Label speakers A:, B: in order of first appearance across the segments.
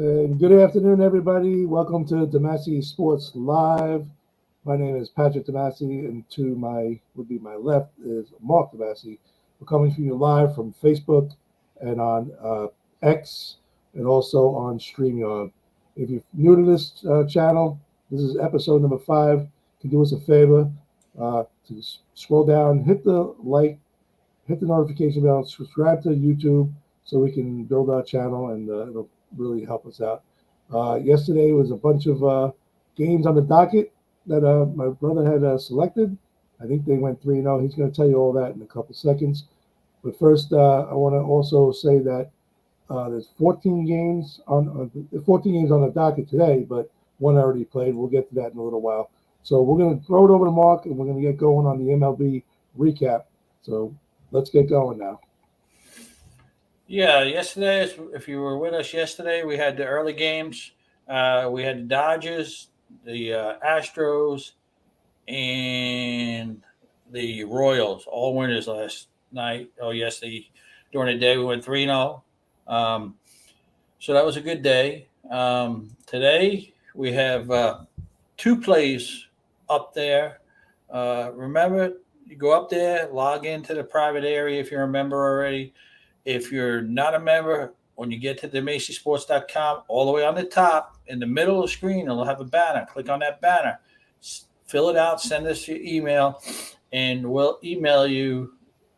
A: And good afternoon, everybody. Welcome to DeMasiSports Live. My name is Patrick DeMasi, and to my left is Mark DeMasi. We're coming from you live from Facebook and on X, and also on StreamYard. If you're new to this channel, this is episode number 5. Can you do us a favor to scroll down, hit the like, hit the notification bell, subscribe to YouTube, so we can build our channel, and it'll really help us out. Yesterday was a bunch of games on the docket that my brother had selected. I think they went 3-0. He's going to tell you all that in a couple seconds. But first, I want to also say that there's 14 games on the docket today, but one already played. We'll get to that in a little while. So we're going to throw it over to Mark, and we're going to get going on the MLB recap. So let's get going now.
B: Yeah, yesterday, if you were with us yesterday, we had the early games. We had the Dodgers, the Astros, and the Royals, all winners last night. Oh, yesterday, during the day, we went 3-0. So that was a good day. Today, we have 2 plays up there. Remember, you go up there, log into the private area if you're a member already. If you're not a member, when you get to DeMasiSports.com, all the way on the top, in the middle of the screen, it'll have a banner. Click on that banner. Fill it out. Send us your email, and we'll email you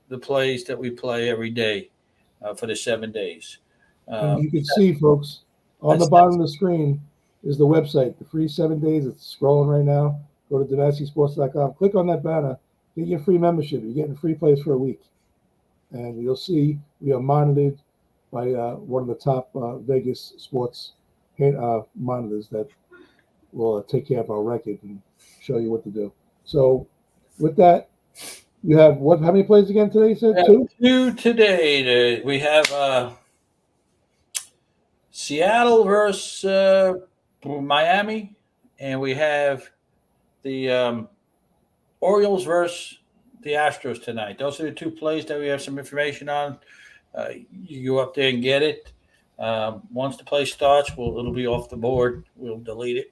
B: the plays that we play every day for the 7 days.
A: And you can see, folks, on the bottom of the screen is the website, the free 7 days. It's scrolling right now. Go to DeMasiSports.com. Click on that banner. Get your free membership. You're getting free plays for a week. And you'll see we are monitored by one of the top Vegas sports monitors that will take care of our record and show you what to do. So with that, you have what? How many plays again today? You said 2?
B: 2 today. We have Seattle versus Miami, and we have the Orioles versus the Astros tonight. Those are the 2 plays that we have some information on. You go up there and get it. Once the play starts, it'll be off the board. We'll delete it.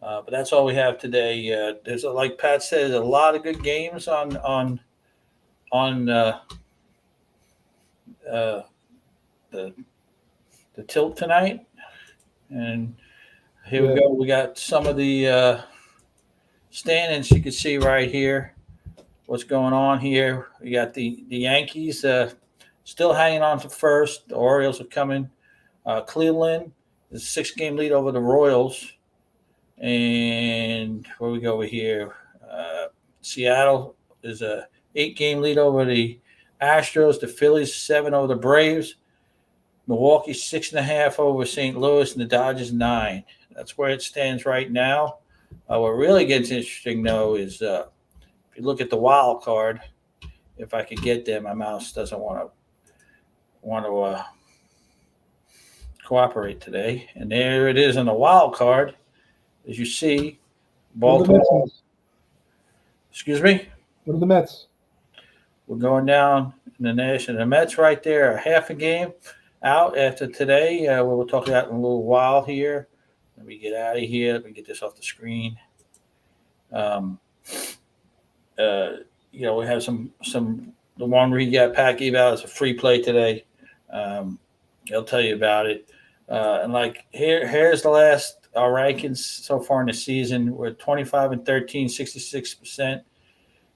B: But that's all we have today. There's like Pat says, a lot of good games on the tilt tonight. And here we go. We got some of the standings you can see right here. What's going on here? We got the Yankees still hanging on to first. The Orioles are coming. Cleveland is a 6-game lead over the Royals. And where we go over here? Seattle is a 8-game lead over the Astros. The Phillies 7 over the Braves. Milwaukee 6.5 over St. Louis, and the Dodgers 9. That's where it stands right now. What really gets interesting, though, is if you look at the wild card, if I could get there, my mouse doesn't want to cooperate today. And there it is on the wild card, as you see. Baltimore. Excuse me?
A: What are the Mets?
B: We're going down in the National. The Mets right there are half a game out after today. We'll talk about in a little while here. Let me get out of here. Let me get this off the screen. We have some the one where he got Pack eval is a free play today. He'll tell you about it. And like here's the last our rankings so far in the season. We're 25-13, 66%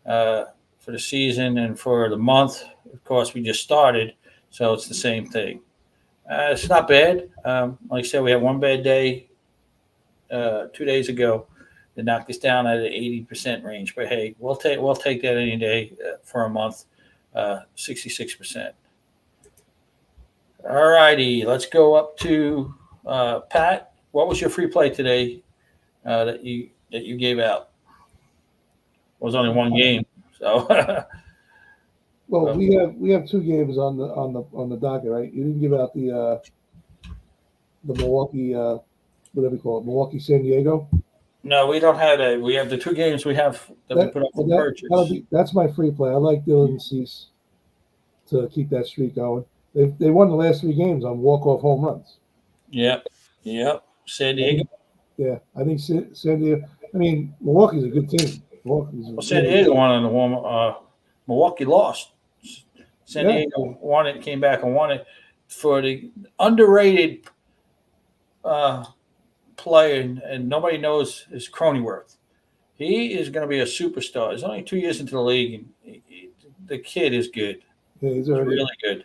B: for the season, and for the month, of course, we just started, so it's the same thing. It's not bad. Like I said, we had one bad day 2 days ago. They knocked us down at an 80% range, but hey, we'll take that any day for a month. 66%. All righty, let's go up to Pat. What was your free play today that you gave out? It was only one game, so.
A: Well, we have 2 games on the docket, right? You didn't give out the Milwaukee, whatever you call it, Milwaukee San Diego.
B: No, we don't have that. We have the 2 games we have that we put up for purchase.
A: That's my free play. I like Dylan Cease to keep that streak going. They won the last 3 games on walk-off home runs.
B: Yeah. Yep. San Diego.
A: Yeah, I think San Diego. I mean, Milwaukee's a good team. Milwaukee's
B: Well, San Diego won on the warm. Milwaukee lost. San
A: yeah,
B: Diego won it, came back and won it for the underrated player, and nobody knows is Cronenworth. He is going to be a superstar. He's only 2 years into the league, and the kid is good.
A: he's
B: He's
A: already.
B: really good.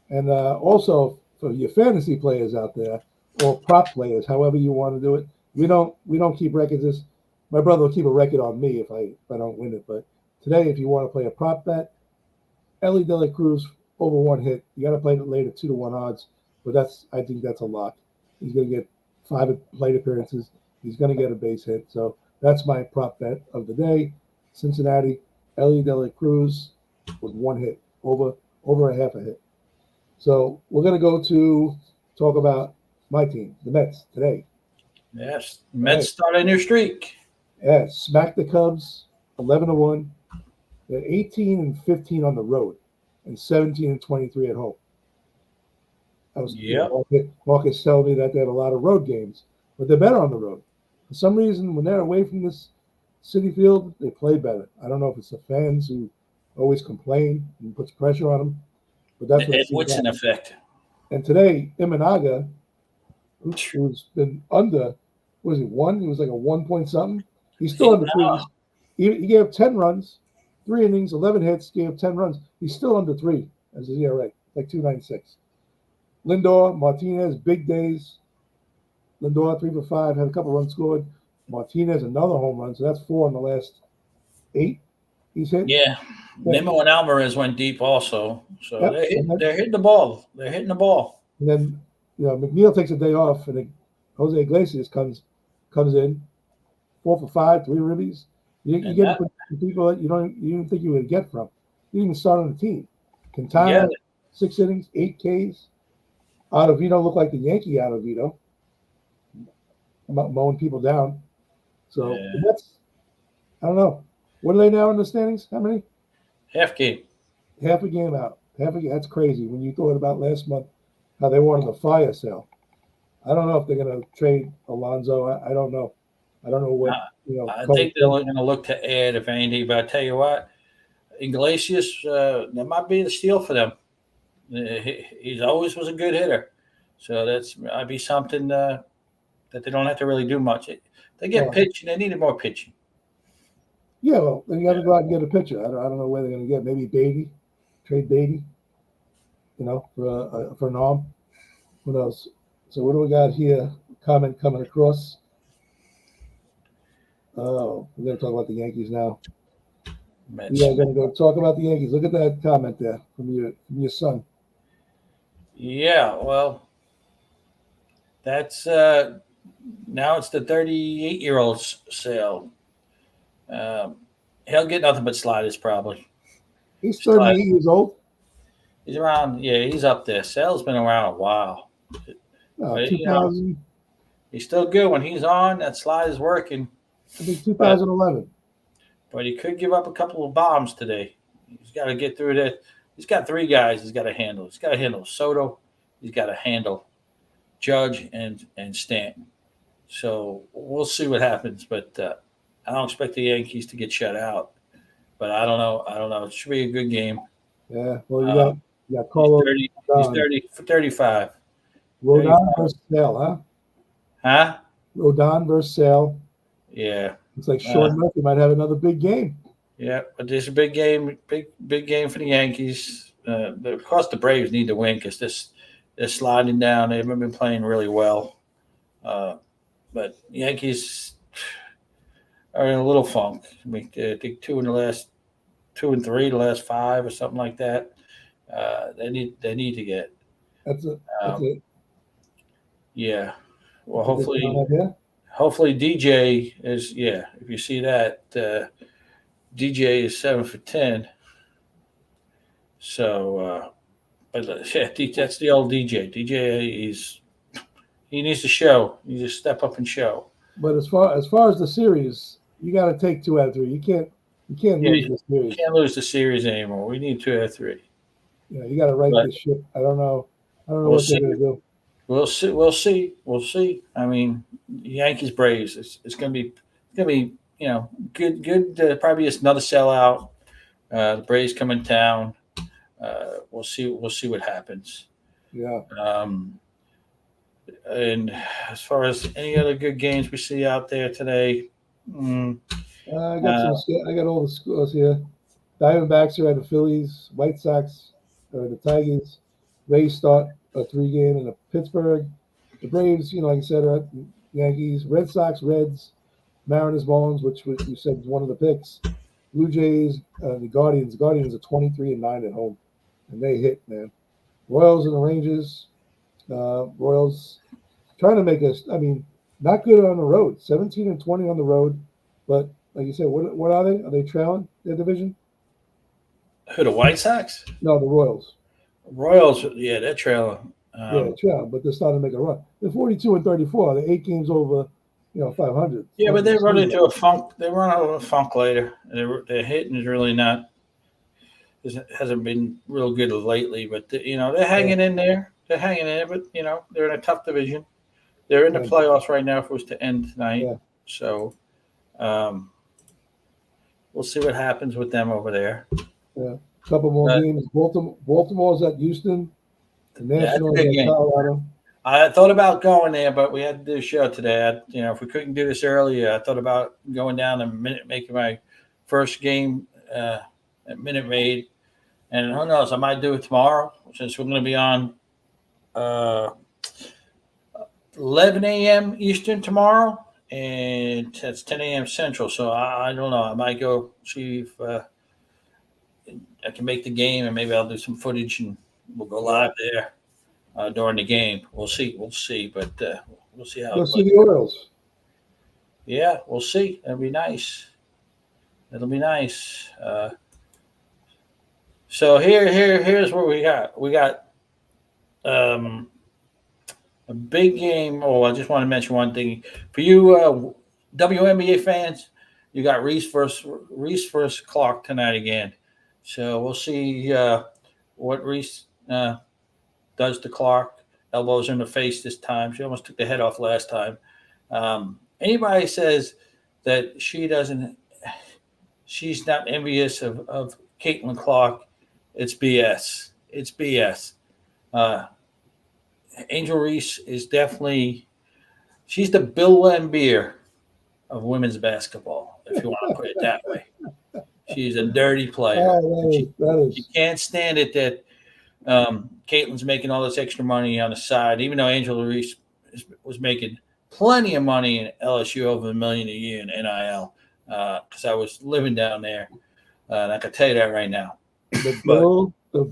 A: And also for your fantasy players out there or prop players, however you want to do it, we don't keep records. My brother will keep a record on me if I don't win it. But today, if you want to play a prop bet, Ellie De La Cruz over one hit, you got to play it later 2-1 odds. But I think that's a lock. He's going to get 5 plate appearances. He's going to get a base hit. So that's my prop bet of the day. Cincinnati, Ellie De La Cruz with one hit, over a half a hit. So we're going to go to talk about my team, the Mets, today.
B: Yes, Mets start a new streak.
A: Yeah, smacked the Cubs 11-1. They're 18-15 on the road and 17-23 at home. Marcus telling me that they have a lot of road games, but they're better on the road. For some reason, when they're away from this City Field, they play better. I don't know if it's the fans who always complain and puts pressure on them, but that's
B: what's an effect.
A: And today, Imanaga, who's been under, was it one? He was like a 1 point something. He's still under 3. He gave up 10 runs, 3 innings, 11 hits, gave up 10 runs. He's still under 3 as his ERA, like 2.96. Lindor, Martinez, big days. Lindor 3 for 5, had a couple runs scored. Martinez another home run, so that's 4 in the last 8 he's hit.
B: Yeah, Nimmo and Alvarez went deep also, so they're hitting the ball. They're hitting the ball.
A: And then McNeil takes a day off, and Jose Iglesias comes in 4 for 5, 3 ribbies. You get people that you didn't think you would get from. You didn't even start on the team. Quintana, 6 innings, 8 Ks. Ottavino looked like the Yankee Ottavino, mowing people down. So that's, I don't know. What are they now in the standings? How many?
B: Half game.
A: Half a game out. That's crazy. When you thought about last month how they wanted a fire sale. I don't know if they're going to trade Alonso. I don't know. I don't know what.
B: I think they're going to look to add, if anything. But I tell you what, Iglesias, that might be the steal for them. He always was a good hitter, so might be something that they don't have to really do much. They get pitching. They needed more pitching.
A: Yeah, well, then you got to go out and get a pitcher. I don't know where they're going to get. Maybe Beatty, trade Beatty, for an arm. What else? So what do we got here? Comment coming across. Oh, we're going to talk about the Yankees now. We are going to go talk about the Yankees. Look at that comment there from your son.
B: Yeah, well, that's now it's the 38-year-old's sale. He'll get nothing but sliders probably.
A: He's 38 years old.
B: He's around. Yeah, he's up there. Sale's been around a while.
A: 2000.
B: He's still good when he's on. That slide is working.
A: I think 2011.
B: But he could give up a couple of bombs today. He's got to get through that. He's got 3 guys he's got to handle. He's got to handle Soto. He's got to handle Judge and Stanton. So we'll see what happens. But I don't expect the Yankees to get shut out. But I don't know. It should be a good game.
A: Yeah. Well, you got Carlos.
B: He's 35.
A: Rodon versus Sale,
B: huh?
A: Rodon versus Sale.
B: Yeah.
A: It's like Sean Murphy might have another big game.
B: Yeah, but there's a big game, big game for the Yankees. Of course, the Braves need to win because they're sliding down. They haven't been playing really well. But the Yankees are in a little funk. I mean, I think 2 and 3, the last 5 or something like that. They need to get.
A: That's it.
B: Yeah. Well, hopefully DJ is, if you see that, DJ is 7 for 10. So, but that's the old DJ. DJ he needs to show. He needs to step up and show.
A: But as far as the series, you got to take 2 out of 3. You can't lose the series.
B: You can't lose the series anymore. We need 2 out of 3.
A: Yeah, you got to right this ship. I don't know what they're going to do.
B: We'll see. We'll see. We'll see. I mean, Yankees Braves. It's gonna be good. Good. Probably just another sellout. The Braves come in town. We'll see. We'll see what happens.
A: Yeah.
B: Um, and as far as any other good games we see out there today, mm,
A: I got
B: uh,
A: some. I got all the scores here. Diamondbacks are at the Phillies. White Sox are the Tigers. Rays start a 3 game in Pittsburgh. The Braves, like I said, are at the Yankees. Red Sox, Reds, Mariners, Marlins, which you said was one of the picks. Blue Jays, the Guardians. The Guardians are 23-9 at home, and they hit, man. Royals and the Rangers. Royals trying to make us. I mean, not good on the road. 17-20 on the road, but like you said, what are they? Are they trailing their division?
B: who the White Sox?
A: No, the Royals.
B: Royals. Yeah, they're trailing.
A: Yeah, trailing, but they're starting to make a run. They're 42-34. They're 8 games over, 500.
B: Yeah, but
A: Nothing
B: they
A: to
B: run
A: sneeze
B: into
A: at.
B: a funk. They run out of a funk later. Their hitting is really not. Hasn't been real good lately. But they're
A: Yeah,
B: hanging in there. They're hanging in there. But they're in a tough division. They're in the
A: yeah,
B: playoffs right now. If it was to end tonight,
A: yeah,
B: so um, we'll see what happens with them over there.
A: yeah. Couple more
B: But
A: games. Baltimore's at Houston. The
B: yeah, that's a
A: Nationals
B: good
A: at
B: game.
A: Colorado.
B: I thought about going there, but we had to do a show today. If we couldn't do this earlier, I thought about going down a minute, making my first game at Minute Maid, and who knows, I might do it tomorrow since we're going to be on uh, 11 a.m. Eastern tomorrow, and that's 10 a.m. Central. So I don't know. I might go see if I can make the game, and maybe I'll do some footage, and we'll go
A: Yeah.
B: live there during the game. We'll see. We'll see, but we'll see how
A: Go
B: it
A: see
B: plays.
A: the Orioles.
B: Yeah, we'll see. That'll be nice. It'll be nice. So here's what we got. We got um, a big game. Oh, I just want to mention one thing for you WNBA fans. You got Reese versus Clark tonight again. So we'll see what Reese does to Clark. Elbows in the face this time. She almost took the head off last time. Anybody says that she's not envious of Caitlin Clark, it's BS. It's BS. Uh, Angel Reese is definitely she's the Bill Lambier of women's basketball, if you want to put it that way. She's a dirty player.
A: Oh,
B: She,
A: that
B: she
A: is.
B: can't stand it that Caitlin's making all this extra money on the side, even though Angel Reese was making plenty of money in LSU, over $1 million a year in NIL. Because I was living down there, and I can tell you that right now.
A: The
B: But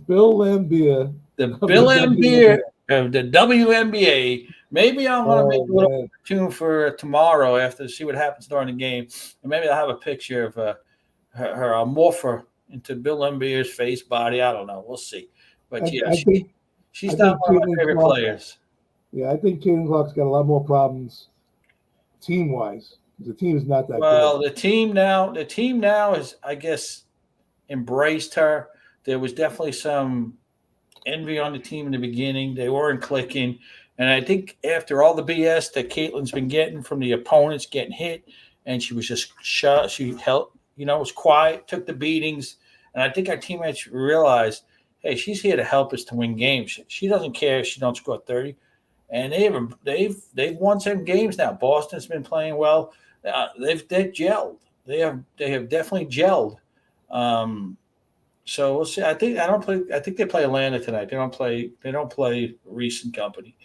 A: Bill Lambier
B: the
A: of
B: Bill
A: the
B: Lambier
A: WNBA.
B: of the WNBA. Maybe I'm going to make
A: Oh
B: a little
A: man,
B: tune for tomorrow after to see what happens during the game, and maybe I'll have a picture of her. I'll morph her into Bill Lambier's face, body. I don't know. We'll see. But yeah,
A: I think
B: she's
A: I
B: not
A: think
B: one of my
A: Caitlin
B: favorite
A: Clark.
B: players.
A: Yeah, I think Caitlin Clark's got a lot more problems team wise. The team is not that good.
B: Well, the team now is, I guess, embraced her. There was definitely some envy on the team in the beginning. They weren't clicking. And I think after all the BS that Caitlin's been getting from the opponents, getting hit, and she was just shut, she held, was quiet, took the beatings. And I think our teammates realized, hey, she's here to help us to win games. She doesn't care if she don't score 30. And they've won some games now. Boston's been playing well. They've gelled. They have definitely gelled. Um, so we'll see. I think they play Atlanta tonight. They don't play Reese and company.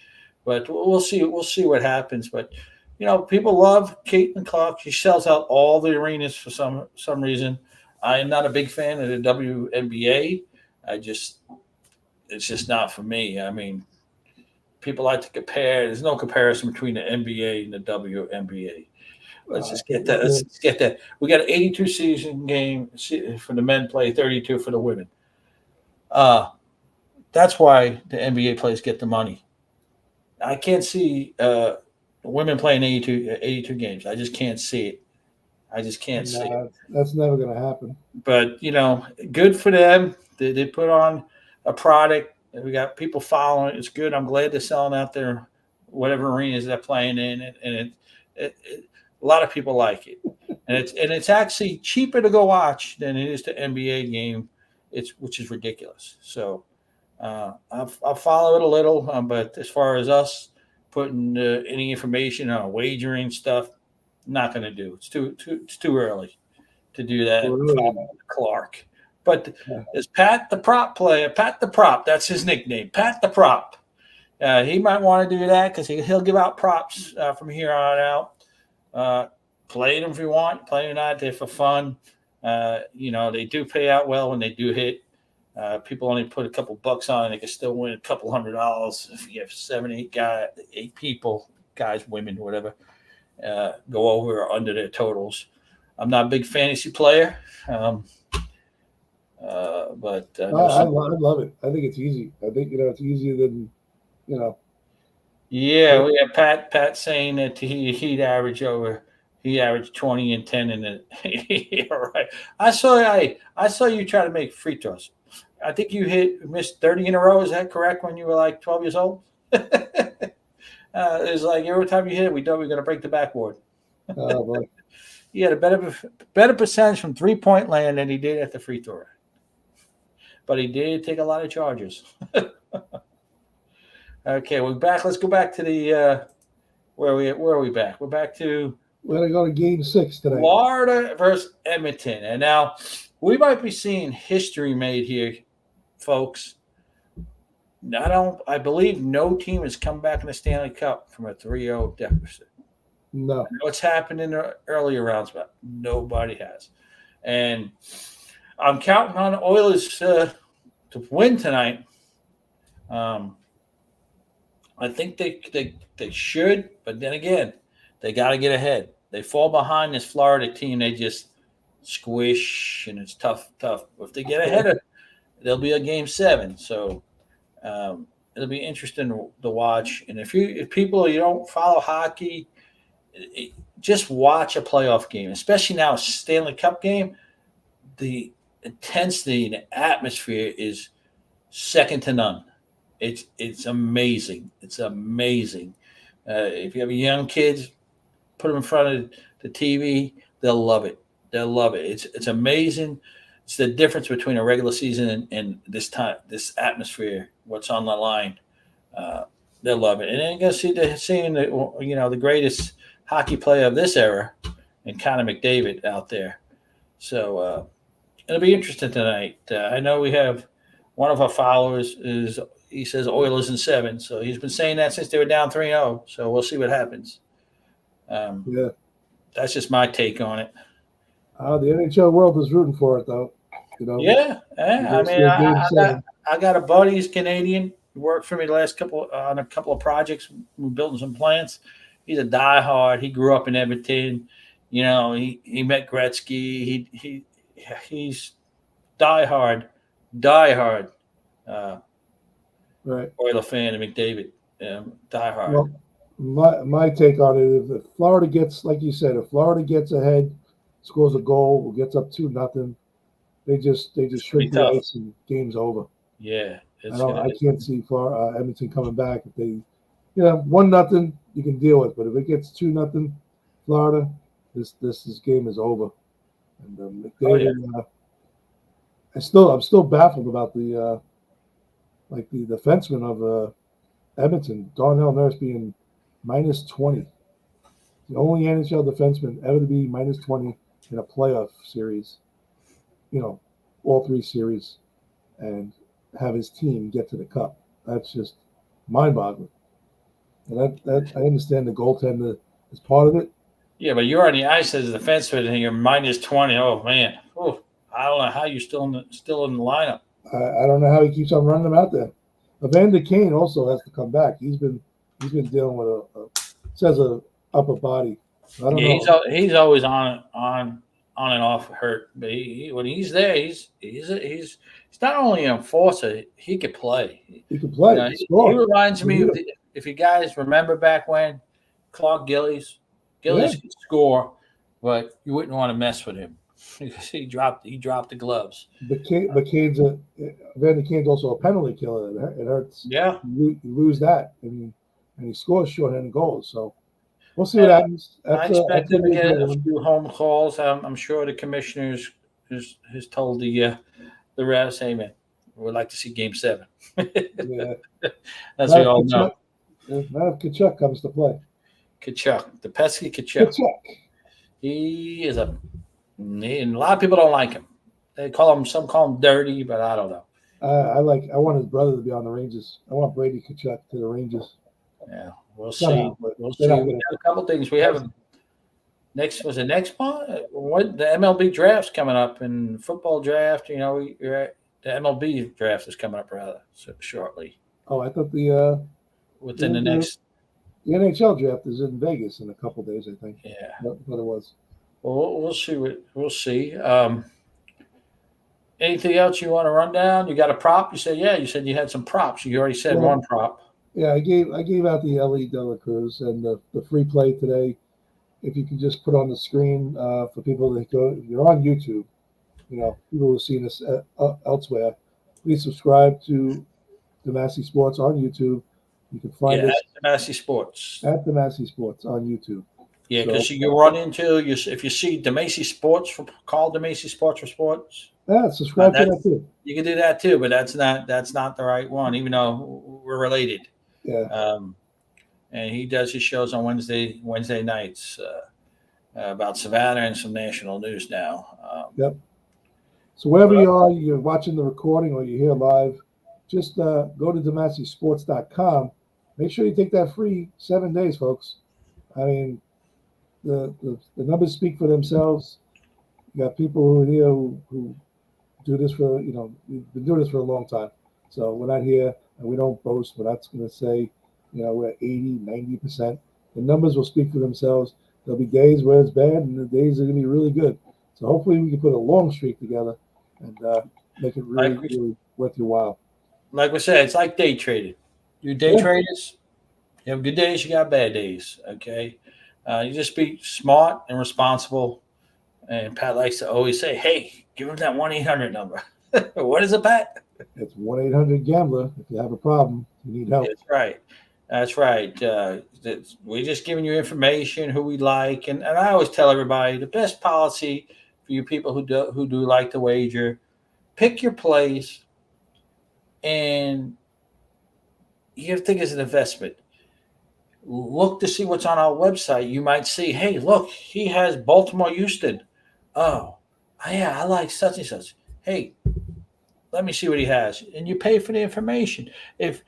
B: But we'll see. We'll see what happens. But people love Caitlin Clark. She sells out all the arenas for some reason. I am not a big fan of the WNBA. It's just not for me. I mean, people like to compare. There's no comparison between the NBA and the WNBA. Let's just get that. Let's just get that. We got an 82 season game for the men, play 32 for the women. Uh, that's why the NBA players get the money. I can't see women playing 82 games. I just can't see it. I just can't see it.
A: Nah, that's never going to happen.
B: But good for them. They put on a product, We got people following it. It's good. I'm glad they're selling out there, whatever arenas they're playing in, and a lot of people like it, and it's actually cheaper to go watch than it is the NBA game. Which is ridiculous. So I'll follow it a little, but as far as us putting any information on wagering stuff, not going to do. It's too early to do that.
A: Really,
B: Clark, but
A: yeah.
B: is Pat the prop player? Pat the prop. That's his nickname. Pat the prop. He might want to do that because he'll give out props from here on out. Play them if you want. Play them not. They're for fun. They do pay out well when they do hit. People only put a couple bucks on, and they can still win a couple $100 if you have 7, 8 people, guys, women, whatever, go over or under their totals. I'm not a big fantasy player, but
A: I love it. I think it's easy. I think it's easier than
B: Yeah, we have Pat saying that he averaged 20 and 10 in it. All right. I saw you try to make free throws. I think you missed 30 in a row. Is that correct? When you were like 12 years old? It was like every time you hit it, we thought we were going to break the backboard. He had a better percentage from 3-point land than he did at the free throw. But he did take a lot of charges. Okay, we're back. Let's go back to the where are we back? We're back to
A: we're gonna go to Game 6 today.
B: Florida versus Edmonton, and now we might be seeing history made here, folks. I believe no team has come back in the Stanley Cup from a 3-0 deficit.
A: No.
B: I know it's happened in the earlier rounds, but nobody has. And I'm counting on the Oilers to win tonight. I think they should, but then again, they got to get ahead. They fall behind this Florida team. They just squish, and it's tough. If they get ahead, there'll be a Game 7. So it'll be interesting to watch. And if people you don't follow hockey, just watch a playoff game, especially now a Stanley Cup game. The intensity and the atmosphere is second to none. It's amazing. It's amazing. If you have young kids, put them in front of the TV. They'll love it. They'll love it. It's amazing. It's the difference between a regular season and this atmosphere. What's on the line? They'll love it. And then you go seeing the greatest hockey player of this era, and Connor McDavid out there. So it'll be interesting tonight. I know we have one of our followers he says Oilers in 7. So he's been saying that since they were down 3-0. So we'll see what happens.
A: Yeah.
B: That's just my take on it.
A: The NHL world is rooting for it, though.
B: Yeah. I mean, I got a buddy, he's Canadian. He worked for me on a couple of projects. We're building some plants. He's a diehard. He grew up in Edmonton. He met Gretzky. He's diehard.
A: Right.
B: Oiler fan of McDavid. Diehard.
A: Well, my take on it is if Florida gets, like you said, ahead, scores a goal, or gets up 2-0, they just shrink the ice and game's over.
B: Yeah.
A: I can't see Edmonton coming back. If they, 1-0, you can deal with. But if it gets 2-0, Florida, this game is over. And McDavid, I'm still baffled about the defenseman of Edmonton, Darnell Nurse, being -20. The only NHL defenseman ever to be -20 in a playoff series. All 3 series, and have his team get to the cup. That's just mind-boggling. And that I understand the goaltender is part of it.
B: Yeah, but you're on the ice as a defenseman and you're -20. Oh man, I don't know how you're still in the lineup.
A: I don't know how he keeps on running them out there. Evander Kane also has to come back. He's been dealing with a upper body. I don't know.
B: He's always on and off hurt, but when he's there, he's not only an enforcer. He could play.
A: He can play.
B: He reminds me of if you guys remember back when Clark Gillies could score, but you wouldn't want to mess with him. He dropped the gloves.
A: Van de Kane's also a penalty killer. It hurts.
B: Yeah.
A: You lose that, and he scores short-handed goals. So we'll see what
B: And
A: happens.
B: I
A: That's
B: expect him
A: gonna
B: to
A: be a
B: get
A: great
B: a
A: one.
B: few home calls. I'm sure the commissioners has told the refs, "Hey man, we'd like to see Game 7."
A: Yeah,
B: As we
A: not if
B: all
A: Kachuk,
B: know,
A: not if Kachuk comes to play.
B: Kachuk, the pesky Kachuk.
A: Kachuk.
B: He is and a lot of people don't like him. Some call him dirty, but I don't know.
A: I want his brother to be on the Rangers. I want Brady Kachuk to the Rangers
B: Yeah, we'll see.
A: somehow, but
B: We'll
A: they're
B: see.
A: not
B: We
A: going
B: got a couple things. We
A: to.
B: have next month. What the MLB draft's coming up and football draft. The MLB draft is coming up rather shortly
A: Oh, I thought
B: within the
A: the
B: next.
A: the NHL draft is in Vegas in a couple days. I think.
B: Yeah.
A: What it was.
B: Well, we'll see. We'll see. Anything else you want to run down? You got a prop? You said yeah. You said you had some props. You already said
A: Well,
B: one prop.
A: yeah, I gave out the Ellie De La Cruz and the free play today. If you can just put on the screen for people that go, if you're on YouTube, people who have seen us elsewhere, please subscribe to DeMasiSports on YouTube. You can find
B: Yeah,
A: us
B: at DeMasiSports.
A: at DeMasiSports on YouTube.
B: Yeah,
A: So,
B: because you run into if you see DeMasiSports call DeMasiSports for sports.
A: yeah, subscribe to that
B: That's
A: too.
B: You can do that too, but that's not the right one, even though we're related.
A: Yeah.
B: And he does his shows on Wednesday nights about Savannah and some national news now.
A: Yep. So wherever
B: But
A: you are, you're watching the recording or you're here live, just go to DeMasiSports.com. Make sure you take that free 7 days, folks. I mean, the numbers speak for themselves. You got people who are here who do this for, we've been doing this for a long time. So we're not here and we don't boast. We're not going to say, we're 80, 90%. The numbers will speak for themselves. There'll be days where it's bad and the days are going to be really good. So hopefully we can put a long streak together and make it really, really worth your while.
B: like we said, it's like day trading. You day traders, you have good days, you got bad days. Okay. You just be smart and responsible. And Pat likes to always say, "Hey, give him that 1-800 number." What is it, Pat?
A: It's 1-800-GAMBLER. If you have a problem, you need help.
B: That's right. We're just giving you information, who we like, and I always tell everybody the best policy for you people who do like to wager, pick your plays, and you have to think it's an investment. Look to see what's on our website. You might see, hey, look, he has Baltimore Houston. Oh, yeah, I like such and such. Hey, let me see what he has. And you pay for the information. If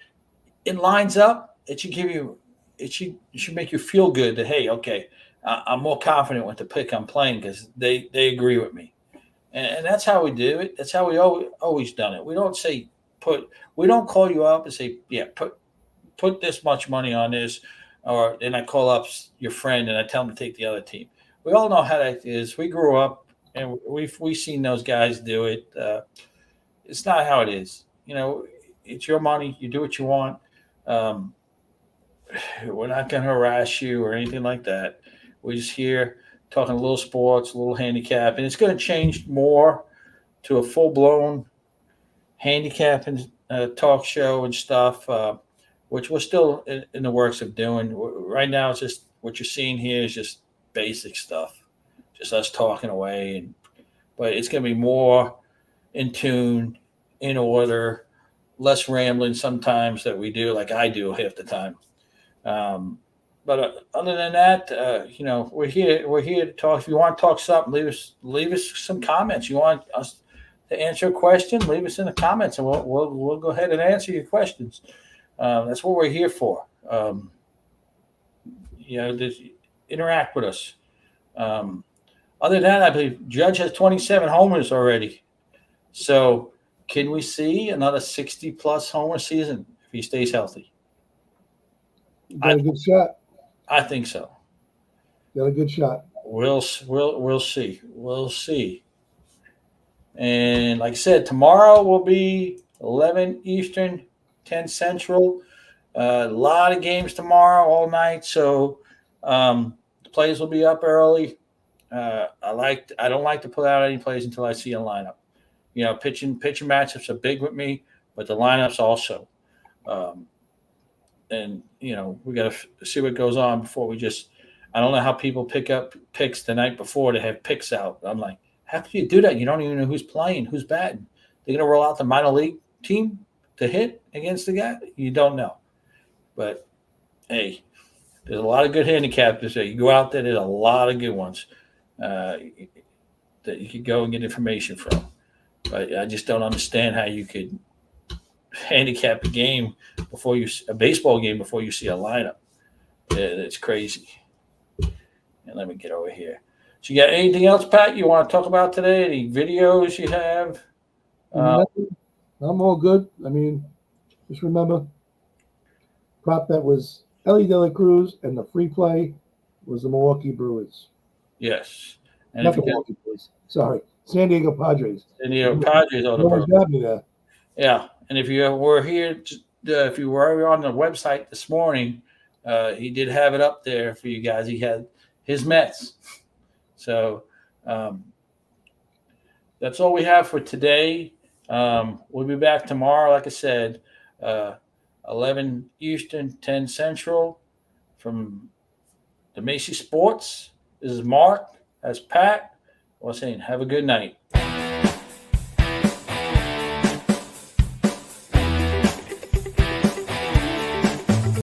B: it lines up, it should make you feel good that, hey, okay, I'm more confident with the pick I'm playing because they agree with me. And that's how we do it. That's how we always done it. We don't say we don't call you up and say, yeah, put this much money on this. Or then I call up your friend and I tell him to take the other team. We all know how that is. We grew up and we've seen those guys do it. It's not how it is. It's your money. You do what you want. We're not going to harass you or anything like that. We're just here talking a little sports, a little handicap, and it's going to change more to a full-blown handicapping talk show and stuff. Which we're still in the works of doing. Right now, it's just what you're seeing here is just basic stuff, just us talking away. But it's going to be more in tune, in order, less rambling sometimes that we do, like I do half the time. But other than that, we're here. We're here to talk. If you want to talk something, leave us some comments. You want us to answer a question, leave us in the comments, and we'll go ahead and answer your questions. That's what we're here for. Just interact with us. Other than that, I believe Judge has 27 homers already. So can we see another 60-plus homer season if he stays healthy?
A: Got a good shot.
B: I think so.
A: Got a good shot.
B: We'll see. We'll see. And like I said, tomorrow will be 11 Eastern, 10 Central. A lot of games tomorrow all night. So the players will be up early. I don't like to put out any plays until I see a lineup. Pitching matchups are big with me, but the lineups also. Um, and we got to see what goes on before we just. I don't know how people pick up picks the night before to have picks out. I'm like, how can you do that? You don't even know who's playing, who's batting. They're gonna roll out the minor league team to hit against the guy. You don't know, but hey, there's a lot of good handicappers there. You go out there, there's a lot of good ones uh, that you could go and get information from. But I just don't understand how you could handicap a baseball game before you see a lineup. It's crazy. And let me get over here. So you got anything else, Pat, you want to talk about today? Any videos you have?
A: No, I'm all good. I mean, just remember, prop bet was Ellie De La Cruz, and the free play was the Milwaukee Brewers.
B: Yes. And
A: Not
B: if
A: the
B: you got
A: Milwaukee Brewers. Sorry, San Diego Padres.
B: any Padres on
A: You
B: the
A: almost
B: program.
A: got me there.
B: Yeah. And if you were here, if you were on the website this morning, he did have it up there for you guys. He had his Mets. So that's all we have for today. We'll be back tomorrow, like I said, 11 Eastern, 10 Central from DeMasiSports. This is Mark. That's Pat. I was saying, have a good night.